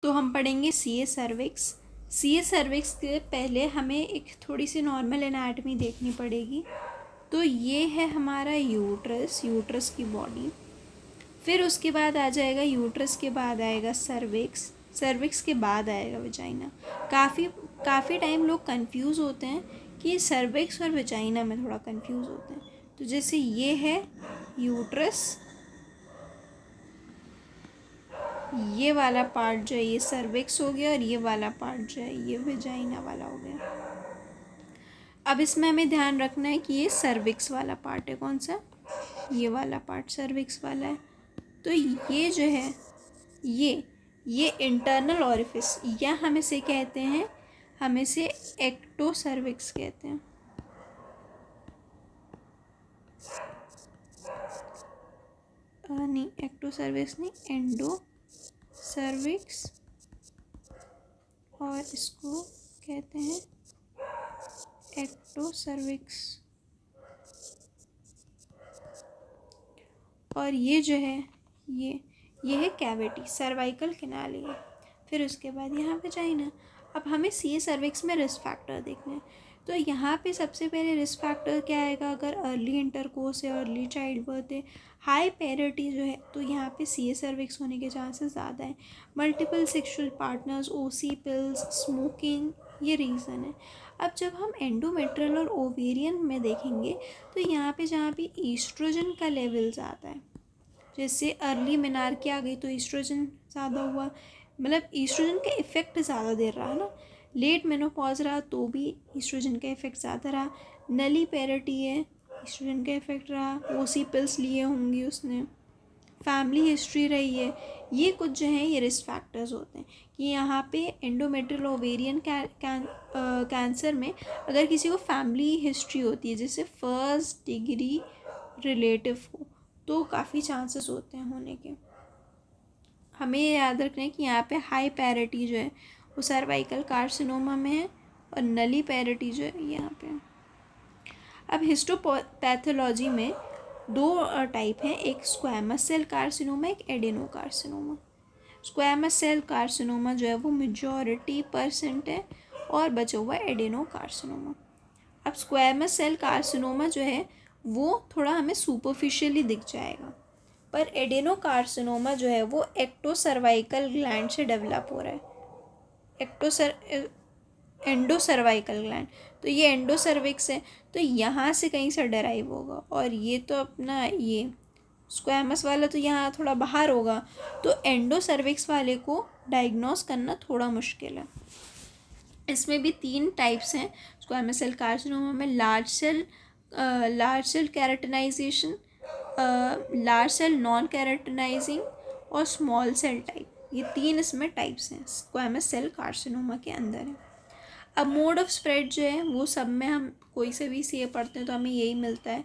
तो हम पढ़ेंगे सी ए सर्विक्स। सी ए सर्विक्स के पहले हमें एक थोड़ी सी नॉर्मल एनाटमी देखनी पड़ेगी। तो ये है हमारा यूट्रस, यूट्रस की बॉडी। फिर उसके बाद आ जाएगा यूट्रस के बाद आएगा सर्विक्स, सर्विक्स के बाद आएगा विजाइना। काफ़ी टाइम लोग कंफ्यूज होते हैं कि सर्विक्स और विजाइना में थोड़ा कंफ्यूज होते हैं। तो जैसे ये है यूट्रस, ये वाला पार्ट जो है ये सर्विक्स हो गया और ये वाला पार्ट जो है ये विजाइना वाला हो गया। अब इसमें हमें ध्यान रखना है कि ये सर्विक्स वाला पार्ट है। कौन सा? ये वाला पार्ट सर्विक्स वाला है। तो ये जो है ये इंटरनल ऑरिफिस, या हम इसे कहते हैं, हम इसे एक्टो सर्विक्स कहते हैं। नहीं, एक्टो सर्विक्स नहीं, एंडो सर्विक्स, और इसको कहते हैं एक्टो सर्विक्स। और ये जो है ये है कैविटी, सर्वाइकल कैनाल है। फिर उसके बाद यहाँ पे जाइना। अब हमें सी ए सर्विक्स में रिस्क फैक्टर देखने हैं। तो यहाँ पे सबसे पहले रिस्क फैक्टर क्या आएगा? अगर अर्ली इंटरकोर्स है, अर्ली चाइल्ड बर्थ है, हाई पेरिटी जो है, तो यहाँ पे सी ए सर्विक्स होने के चांसेस ज़्यादा हैं। मल्टीपल सेक्सुअल पार्टनर्स, ओसी पिल्स, स्मोकिंग, ये रीज़न है। अब जब हम एंडोमेट्रियल और ओवेरियन में देखेंगे तो यहाँ पे जहाँ पे ईस्ट्रोजन का लेवल ज़्यादा है, जैसे अर्ली मेनार्की आ गई तो ईस्ट्रोजन ज़्यादा हुआ, मतलब ईस्ट्रोजन का इफ़ेक्ट ज़्यादा देर रहा ना। लेट मेनोपॉज रहा तो भी ईस्ट्रोजन का इफ़ेक्ट ज़्यादा रहा। नली पेरिटी है, ईस्ट्रोजन का इफ़ेक्ट रहा। ओसी पिल्स लिए होंगी उसने, फैमिली हिस्ट्री रही है। ये कुछ जो है ये रिस्क फैक्टर्स होते हैं कि यहाँ पे एंडोमेट्रियल ओवेरियन कैंसर में अगर किसी को फैमिली हिस्ट्री होती है, जैसे फर्स्ट डिग्री रिलेटिव हो, तो काफ़ी चांसेस होते हैं होने के। हमें ये याद रखना है कि यहाँ पे हाई पैरिटी जो है वो सर्वाइकल कार्सिनोमा में है और नली पैरिटी जो है यहाँ पे। अब हिस्टोपैथोलॉजी में दो टाइप हैं, एक स्क्वैमस सेल कार्सिनोमा, एक adenocarcinoma. Squamous cell carcinoma जो है वो मेजॉरिटी % है और बचा हुआ एडेनो कार्सिनोमा। अब स्क्वैमस सेल कार्सिनोमा जो है वो थोड़ा हमें सुपरफिशियली दिख जाएगा, पर एडेनो कार्सिनोमा जो है वो एक्टोसर्वाइकल ग्लैंड से डेवलप हो रहा है। एंडोसर्वाइकल ग्लैंड, तो ये एंडोसर्विक्स है, तो यहाँ से कहीं से डराइव होगा। और ये तो अपना ये स्क्वैमस वाला तो यहाँ थोड़ा बाहर होगा, तो एंडोसर्विक्स वाले को डायग्नोस करना थोड़ा मुश्किल है। इसमें भी 3 टाइप्स हैं स्क्वैमस सेल कार्सिनोमा में, large cell keratinization, large cell non keratinizing और स्मॉल सेल टाइप। ये 3 इसमें टाइप्स हैं स्क्वैमस सेल कार्सिनोमा के अंदर है। अब मोड ऑफ स्प्रेड जो है वो सब में हम कोई से भी सीए पढ़ते हैं तो हमें यही मिलता है।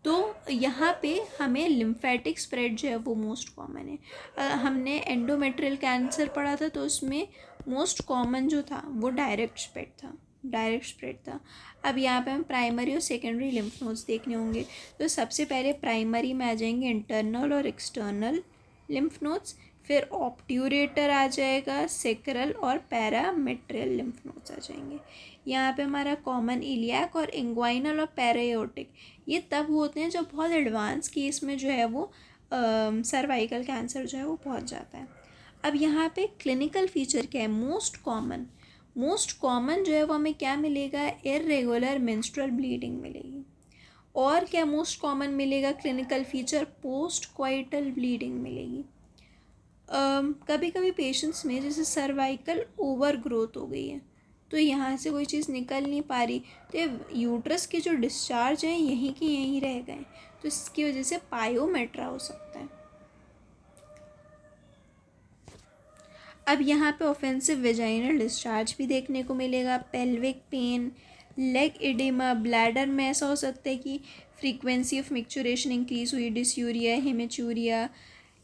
तो यहाँ पे हमें लिम्फेटिक स्प्रेड जो है वो मोस्ट कॉमन है। हमने एंडोमेट्रियल कैंसर पढ़ा था तो उसमें मोस्ट कॉमन जो था वो डायरेक्ट स्प्रेड था। अब यहाँ पे हम प्राइमरी और सेकेंडरी लिम्फ नोड्स देखने होंगे। तो सबसे पहले प्राइमरी में आ जाएंगे इंटरनल और एक्सटर्नल लिम्फ नोड्स, फिर ऑब्ट्यूरेटर आ जाएगा, सेक्रल और पैरामेट्रियल लिम्फ नोड्स आ जाएंगे। यहाँ पे हमारा कॉमन इलियाक और इंग्वाइनल और पैरायोटिक ये तब होते हैं जब बहुत एडवांस केस में जो है वो सर्वाइकल कैंसर जो है वो पहुँच जाता है। अब यहाँ पे क्लिनिकल फीचर क्या है? मोस्ट कॉमन जो है वो हमें क्या मिलेगा? इर्रेगुलर मेंस्ट्रुअल ब्लीडिंग मिलेगी। और क्या मोस्ट कॉमन मिलेगा क्लिनिकल फीचर? पोस्ट क्वाइटल ब्लीडिंग मिलेगी। कभी कभी पेशेंट्स में जैसे सर्वाइकल ओवर ग्रोथ हो गई है तो यहाँ से कोई चीज़ निकल नहीं पा रही, तो यूट्रस के जो डिस्चार्ज हैं यहीं के यहीं रह गए, तो इसकी वजह से पायोमेट्रा हो सकता है। अब यहाँ पे ऑफेंसिव वेजाइनल डिस्चार्ज भी देखने को मिलेगा, pelvic pain, leg oedema, bladder में ऐसा हो सकता है कि फ्रीक्वेंसी ऑफ मिक्चुरेशन इंक्रीज हुई, डिस्यूरिया, हेमेचूरिया।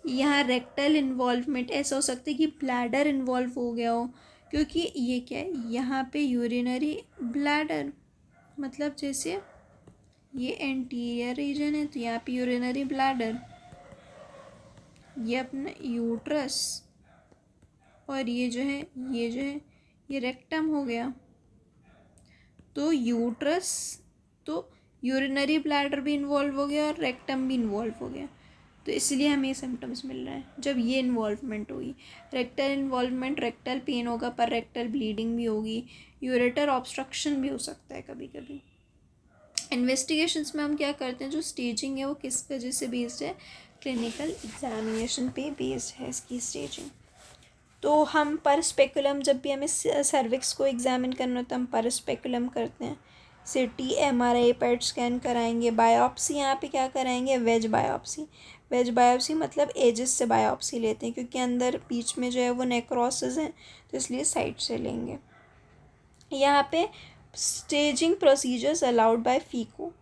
यहाँ रेक्टल इन्वॉल्वमेंट, ऐसा हो सकता है कि ब्लैडर इन्वॉल्व हो गया हो, क्योंकि ये क्या है यहाँ पे यूरिनरी ब्लैडर, मतलब जैसे ये एंटीरियर रीजन है तो यहाँ पे यूरिनरी ब्लैडर, ये अपना यूट्रस और ये जो है ये रेक्टम हो गया। तो यूट्रस, तो यूरिनरी ब्लैडर भी इन्वॉल्व हो गया और रेक्टम भी इन्वॉल्व हो गया। तो इसलिए हमें ये सिम्टम्स मिल रहे हैं जब ये इन्वॉल्वमेंट होगी। रेक्टल इन्वॉल्वमेंट, रेक्टल पेन होगा, पर रेक्टल ब्लीडिंग भी होगी, यूरेटर ऑब्स्ट्रक्शन भी हो सकता है कभी कभी। इन्वेस्टिगेशंस में हम क्या करते हैं, जो स्टेजिंग है वो किस वजह से बेस्ड है, क्लिनिकल एग्जामिनेशन पे बेस्ड है इसकी स्टेजिंग। तो हम पर स्पेकुलम, जब भी हमें सर्विक्स को एग्जामिन करना होता है हम पर स्पेकुलम करते हैं, CT, MRI, पेट स्कैन कराएंगे। बायोप्सी यहाँ पे क्या कराएंगे, वेज बायोप्सी। वेज बायोप्सी मतलब एजेस से बायोप्सी लेते हैं, क्योंकि अंदर बीच में जो है वो नेक्रोसिस है, तो इसलिए साइड से लेंगे। यहाँ पे स्टेजिंग प्रोसीजर्स अलाउड बाय फीको।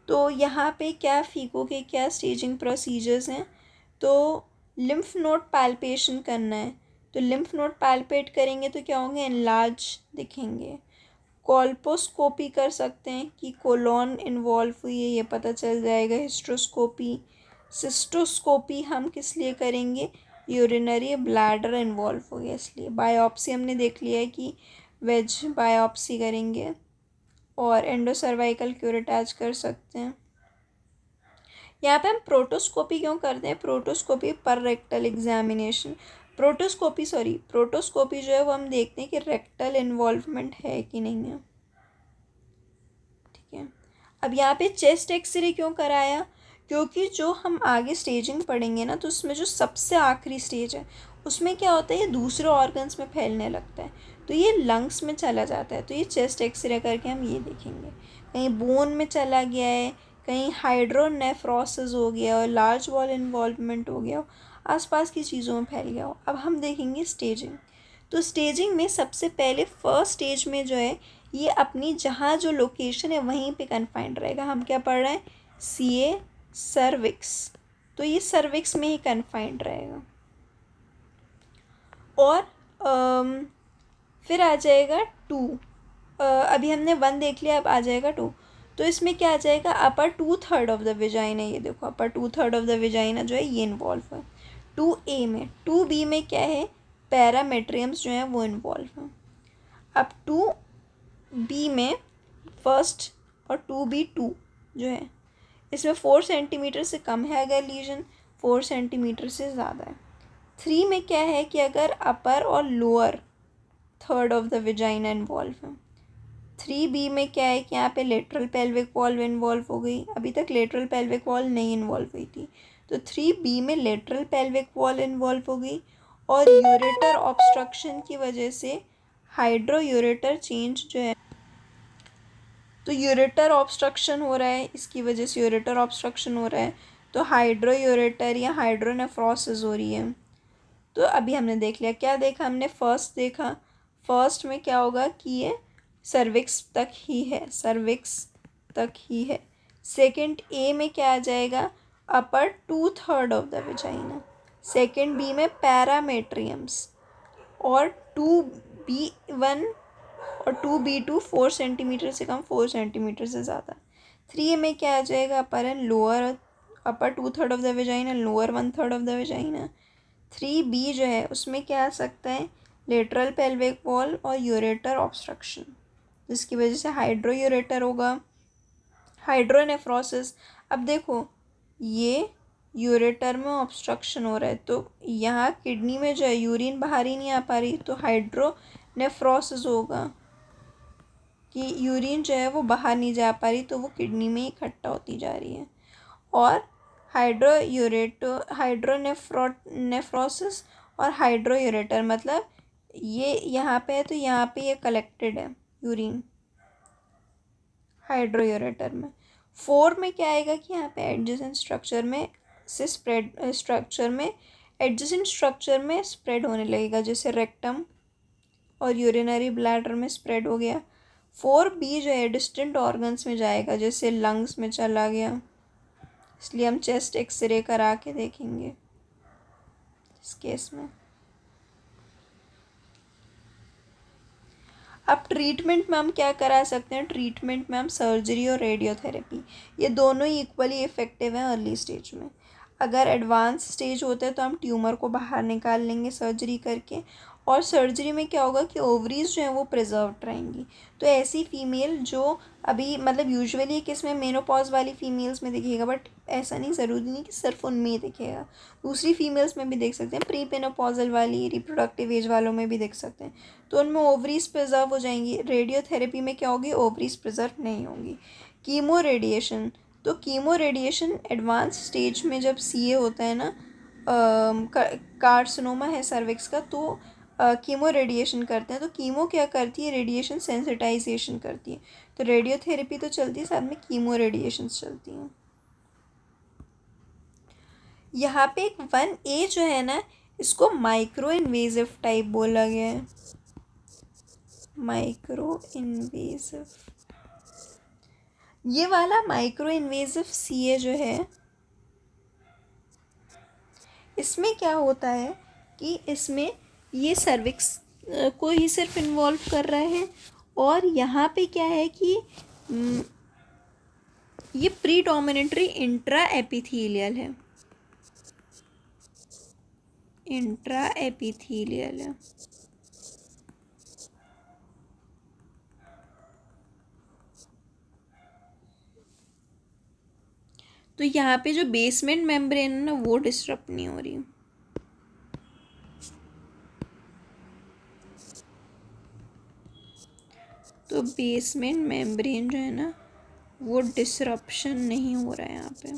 तो यहाँ पे क्या फीको के क्या स्टेजिंग प्रोसीजर्स हैं, तो लिम्फ नोड पैल्पेशन करना है, तो लिम्फ नोड पैल्पेट करेंगे तो क्या होंगे, एनलार्ज दिखेंगे। कॉल्पोस्कोपी कर सकते हैं कि कोलोन इन्वॉल्व हुई है, ये पता चल जाएगा। हिस्ट्रोस्कोपी, सिस्टोस्कोपी हम किस लिए करेंगे, यूरिनरी ब्लैडर इन्वॉल्व हो गया इसलिए। बायोप्सी हमने देख लिया है कि वेज बायोप्सी करेंगे, और एंडोसर्वाइकल क्यूरेटाज कर सकते हैं। यहाँ पे हम प्रोटोस्कोपी क्यों करते हैं, प्रोटोस्कोपी पर रेक्टल एग्जामिनेशन, प्रोटोस्कोपी जो है वो हम देखते हैं कि रेक्टल इन्वॉल्वमेंट है कि नहीं है। ठीक है, अब यहाँ पे चेस्ट एक्सरे क्यों कराया, क्योंकि जो हम आगे स्टेजिंग पढ़ेंगे ना, तो उसमें जो सबसे आखिरी स्टेज है उसमें क्या होता है, ये दूसरे ऑर्गन्स में फैलने लगता है, तो ये लंग्स में चला जाता है। तो ये चेस्ट एक्सरे करके हम ये देखेंगे, कहीं बोन में चला गया है, कहीं हाइड्रोनेफ्रोसिस हो गया और लार्ज वॉल इन्वॉल्वमेंट हो गया हो, आसपास की चीज़ों में फैल गया हो। अब हम देखेंगे स्टेजिंग। तो स्टेजिंग में सबसे पहले फर्स्ट स्टेज में जो है ये अपनी जहाँ जो लोकेशन है वहीं पे कन्फाइंड रहेगा। हम क्या पढ़ रहे हैं, CA सर्विक्स, तो ये सर्विक्स में ही कन्फाइंड रहेगा। और फिर आ जाएगा 2, अभी हमने 1 देख लिया, अब आ जाएगा 2। तो इसमें क्या आ जाएगा, अपर 2/3 ऑफ द विजाइना, ये देखो अपर 2/3 ऑफ द विजाइना जो है ये इन्वॉल्व है। 2A में, 2B में क्या है, पैरामेट्रियम्स जो हैं वो इन्वॉल्व हैं। अब 2B में फर्स्ट और 2B2 जो है इसमें 4 सेंटीमीटर से कम है अगर लीजन, 4 सेंटीमीटर से ज़्यादा है। 3 में क्या है कि अगर अपर और lower third of the vagina involve है। 3B में क्या है कि यहाँ पे लेटरल पेल्विक वॉल्व इन्वॉल्व हो गई, अभी तक लेटरल पेल्विक वॉल्व नहीं इन्वॉल्व हुई थी, तो 3B में लेटरल पेल्विक वॉल्व इन्वॉल्व हो गई, और यूरेटर ऑब्स्ट्रक्शन की वजह से हाइड्रो यूरेटर चेंज जो है, तो यूरेटर ऑब्स्ट्रक्शन हो रहा है, इसकी वजह से यूरेटर ऑब्स्ट्रक्शन हो रहा है, तो हाइड्रो यूरेटर या हाइड्रोनेफ्रोसिस हो रही है। तो अभी हमने देख लिया, क्या देखा हमने, फर्स्ट देखा, फर्स्ट में क्या होगा कि ये सर्विक्स तक ही है, सर्विक्स तक ही है। सेकंड A में क्या आ जाएगा, अपर 2/3 of the vagina. Second B में पैरामेट्रियम्स, और 2B1 और 2B2 4 सेंटीमीटर से कम, 4 सेंटीमीटर से ज़्यादा। 3A में क्या आ जाएगा, upper and lower, upper 2/3 of the vagina, lower 1/3 of the vagina. 3B जो है उसमें क्या आ सकता है, लेटरल पेल्विक वॉल और यूरेटर ऑब्स्ट्रक्शन, जिसकी वजह से हाइड्रो यूरेटर होगा, हाइड्रोनेफ्रोसिस। अब देखो ये यूरेटर में ऑब्स्ट्रक्शन हो रहा है, तो यहाँ किडनी में जो है यूरिन बाहर ही नहीं आ पा रही, तो हाइड्रोनेफ्रोसिस होगा कि यूरिन जो है वो बाहर नहीं जा पा रही, तो वो किडनी में इकट्ठा होती जा रही है। और हाइड्रोनेफ्रोसिस और हाइड्रो यूरेटर, मतलब ये यहाँ पे है तो यहाँ पे ये कलेक्टेड है यूरिन हाइड्रो यूरेटर में। 4 में क्या आएगा कि यहाँ पे एडजेसेंट स्ट्रक्चर में से स्प्रेड, एडजेसेंट स्ट्रक्चर में स्प्रेड होने लगेगा, जैसे रेक्टम और यूरिनरी ब्लैडर में स्प्रेड हो गया। 4B जो है डिस्टेंट ऑर्गन्स में जाएगा, जैसे लंग्स में चला गया, इसलिए हम चेस्ट एक्सरे करा के देखेंगे इस केस में। अब ट्रीटमेंट में हम क्या करा सकते हैं, ट्रीटमेंट में हम सर्जरी और रेडियोथेरेपी, ये दोनों ही इक्वली इफ़ेक्टिव हैं अर्ली स्टेज में। अगर एडवांस स्टेज होता है तो हम ट्यूमर को बाहर निकाल लेंगे सर्जरी करके, और सर्जरी में क्या होगा कि ओवरीज जो हैं वो प्रिजर्व्ड रहेंगी। तो ऐसी फीमेल जो अभी मतलब यूजुअली किस में मेनोपॉज वाली फीमेल्स में दिखेगा, बट ऐसा नहीं, ज़रूरी नहीं कि सिर्फ उनमें ही दिखेगा, दूसरी फीमेल्स में भी देख सकते हैं, प्री मेनोपॉजल वाली रिप्रोडक्टिव एज वालों में भी देख सकते हैं। तो उनमें ओवरीज प्रिजर्व हो जाएंगी। रेडियोथेरेपी में क्या होगी, ओवरीज प्रिजर्व नहीं होंगी। कीमो रेडिएशन, तो कीमो रेडिएशन एडवांस स्टेज में जब सीए होता है ना, कार्सिनोमा है सर्विक्स का, तो कीमो रेडिएशन करते हैं। तो कीमो क्या करती है, रेडिएशन सेंसिटाइजेशन करती है। तो रेडियोथेरेपी तो चलती है, साथ में कीमो रेडिएशन चलती हैं। यहाँ पे एक 1A जो है ना, इसको माइक्रो इन्वेजिव टाइप बोला गया है, माइक्रो इन्वेजिव। ये वाला माइक्रो इन्वेजिव सीए जो है, इसमें क्या होता है कि इसमें ये सर्विक्स को ही सिर्फ इन्वॉल्व कर रहा है। और यहाँ पे क्या है कि ये प्रीडोमिनेंटली इंट्रा एपिथेलियल है, इंट्रा एपिथेलियल है। तो यहाँ पे जो बेसमेंट मेम्ब्रेन है ना, वो डिस्टर्ब नहीं हो रही। तो बेसमेंट मेम्ब्रेन जो है ना, वो डिसरप्शन नहीं हो रहा है यहाँ पे।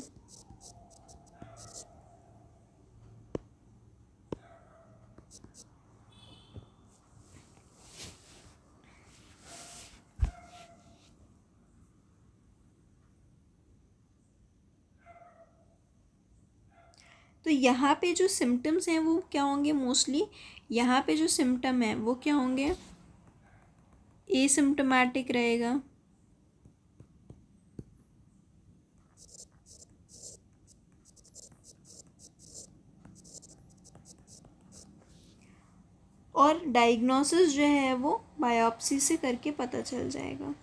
तो यहाँ पे जो सिम्टम्स हैं वो क्या होंगे, मोस्टली यहाँ पे जो सिम्टम है वो क्या होंगे, एसिम्टोमेटिक रहेगा। और डायग्नोसिस जो है वो बायोप्सी से करके पता चल जाएगा।